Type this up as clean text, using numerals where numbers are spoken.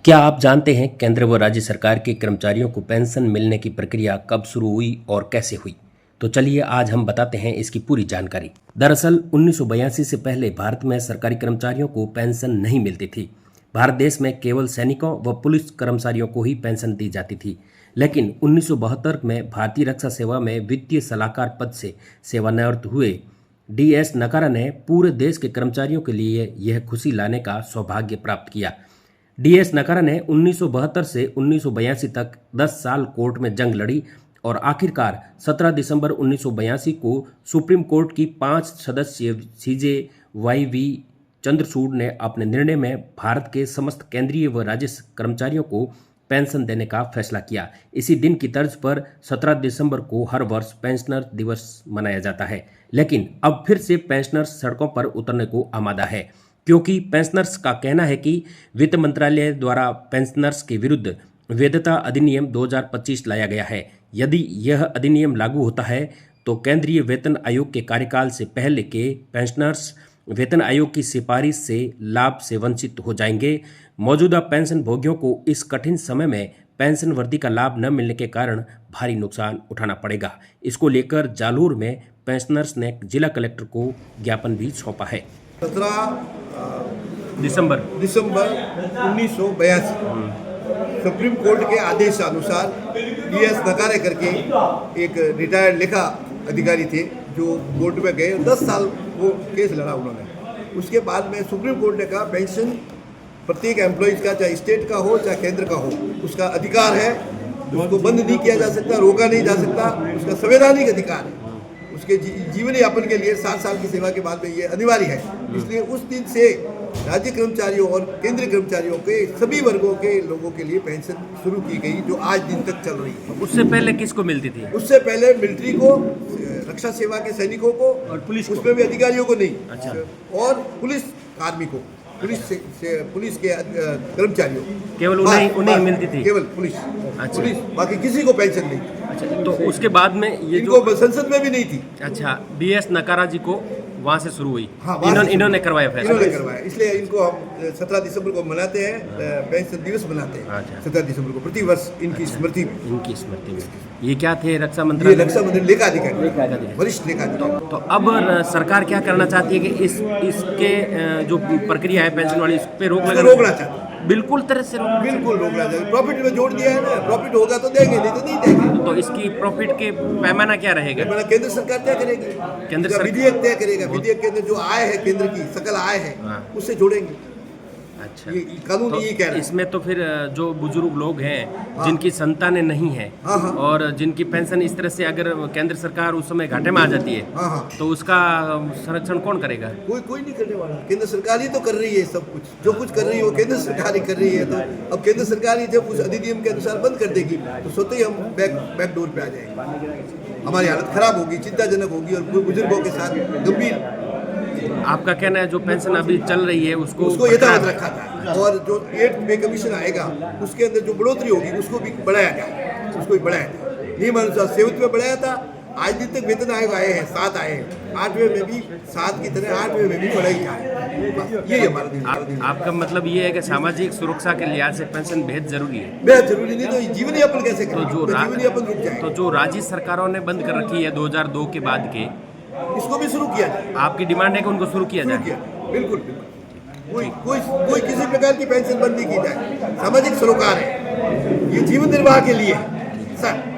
क्या आप जानते हैं केंद्र व राज्य सरकार के कर्मचारियों को पेंशन मिलने की प्रक्रिया कब शुरू हुई और कैसे हुई? तो चलिए आज हम बताते हैं इसकी पूरी जानकारी। दरअसल 1982 से पहले भारत में सरकारी कर्मचारियों को पेंशन नहीं मिलती थी। भारत देश में केवल सैनिकों व पुलिस कर्मचारियों को ही पेंशन दी जाती थी। लेकिन 1972 में भारतीय रक्षा सेवा में वित्तीय सलाहकार पद से सेवानिवृत्त हुए DS नकारा ने पूरे देश के कर्मचारियों के लिए यह खुशी लाने का सौभाग्य प्राप्त किया। DS नकारा ने 1972 से 1982 तक 10 साल कोर्ट में जंग लड़ी और आखिरकार 17 दिसंबर 1982 को सुप्रीम कोर्ट की 5 सदस्यीय CJYV चंद्रचूड़ ने अपने निर्णय में भारत के समस्त केंद्रीय व राज्य कर्मचारियों को पेंशन देने का फैसला किया। इसी दिन की तर्ज पर 17 दिसंबर को हर वर्ष पेंशनर दिवस मनाया जाता है। लेकिन अब फिर से पेंशनर्स सड़कों पर उतरने को आमादा है, क्योंकि पेंशनर्स का कहना है कि वित्त मंत्रालय द्वारा पेंशनर्स के विरुद्ध वैधता अधिनियम 2025 लाया गया है। यदि यह अधिनियम लागू होता है तो केंद्रीय वेतन आयोग के कार्यकाल से पहले के पेंशनर्स वेतन आयोग की सिफारिश से लाभ से वंचित हो जाएंगे। मौजूदा पेंशन भोगियों को इस कठिन समय में पेंशन वृद्धि का लाभ न मिलने के कारण भारी नुकसान उठाना पड़ेगा। इसको लेकर जालौर में पेंशनर्स ने जिला कलेक्टर को ज्ञापन भी सौंपा है। 17 दिसंबर 1982 सुप्रीम कोर्ट के आदेश अनुसार DS नकारे करके एक रिटायर्ड लेखा अधिकारी थे जो कोर्ट में गए। 10 साल वो केस लड़ा उन्होंने। उसके बाद में सुप्रीम कोर्ट ने कहा पेंशन प्रत्येक एम्प्लॉयज का, चाहे स्टेट का हो चाहे केंद्र का हो, उसका अधिकार है। उसको बंद नहीं किया जा सकता, रोका नहीं जा सकता, उसका संवैधानिक अधिकार है। उसके जीवन यापन के लिए 7 साल की सेवा के बाद में ये अनिवार्य है। इसलिए उस दिन से राज्य कर्मचारियों और केंद्रीय कर्मचारियों के सभी वर्गों के लोगों के लिए पेंशन शुरू की गई, जो आज दिन तक चल रही है। उससे पहले किसको मिलती थी? उससे पहले मिलिट्री को, रक्षा सेवा के सैनिकों को और पुलिस, उसमें भी अधिकारियों को नहीं। अच्छा। और पुलिस कार्मिकों, पुलिस के कर्मचारियों, केवल उन्हें मिलती थी? केवल पुलिस। अच्छा। पुलिस, बाकी किसी को पेंशन नहीं थी। अच्छा, तो उसके बाद में ये इनको संसद में भी नहीं थी। अच्छा, DS नकारा जी को वहाँ से शुरू हुई। हाँ, इन्होंने करवाया फैसला। इन्होंने करवाया, इसलिए इनको हम 17 दिसंबर को मनाते हैं, पेंशन दिवस मनाते हैं। अच्छा। 17 दिसंबर को प्रतिवर्ष इनकी स्मृति में। इनकी स्मृति में। ये क्या थे? रक्षा ये मंत्री? रक्षा मंत्री लेखा अधिकारी, वरिष्ठ लेखा अधिकारी। तो अब सरकार क्या करना चाहती है कि इसके जो प्रक्रिया है पेंशन वाली, इस पे रोकना चाहते हैं। बिल्कुल तरह से बिल्कुल रोकना चाहिए। प्रॉफिट में जोड़ दिया है ना, प्रॉफिट होगा तो देंगे, नहीं तो नहीं देंगे। तो इसकी प्रॉफिट के पैमाना क्या रहेगा? केंद्र सरकार तय करेगी, केंद्र सरकार विधेयक तय करेगा। विधेयक के अंदर जो आय है, केंद्र की सकल आय है, उससे जोड़ेंगे। अच्छा, ये कानून तो यही कह रहा है। इसमें तो फिर जो बुजुर्ग लोग हैं, जिनकी संतानें नहीं है, हाँ। और जिनकी पेंशन इस तरह से अगर केंद्र सरकार उस समय घाटे में आ जाती है, हाँ। तो उसका संरक्षण कौन करेगा? कोई नहीं करने वाला। केंद्र सरकार ही तो कर रही है सब कुछ। जो कुछ कर रही है वो केंद्र सरकार ही कर रही है। तो अब केंद्र सरकार ही जब उस अधिनियम के अनुसार बंद कर देगी तो स्वतः ही हम बैक डोर पे आ जाएंगे। हमारी हालत खराब होगी, चिंताजनक होगी, और बुजुर्गों के साथ गंभीर। आपका कहना है जो पेंशन अभी चल रही है उसको यथावत रखा था, और जो 8th पे कमीशन आएगा उसके अंदर जो बढ़ोतरी होगी उसको भी बढ़ाया जाए। उसको भी बढ़ाया जाए। नियमानुसार 7th में बढ़ाया था। आज दिन तक वेतन आयोग आए हैं, 7 आए हैं। 8वें में भी 7 की तरह 8वें में भी बढ़ाई जाए। यही हमारा दिन। आपका मतलब ये है कि सामाजिक सुरक्षा के लिहाज से पेंशन बेहद जरूरी है? बेहद जरूरी। नहीं तो जीवन यापन कैसे करें? जीवन यापन रुक जाए। तो जो राज्य सरकारों ने बंद कर रखी है 2002 के बाद के, इसको भी शुरू किया जाए। आपकी डिमांड है कि उनको शुरू किया जाए? बिल्कुल। कोई किसी प्रकार की पेंशन बंद नहीं की जाए। सामाजिक सरोकार है, ये जीवन निर्वाह के लिए है सर।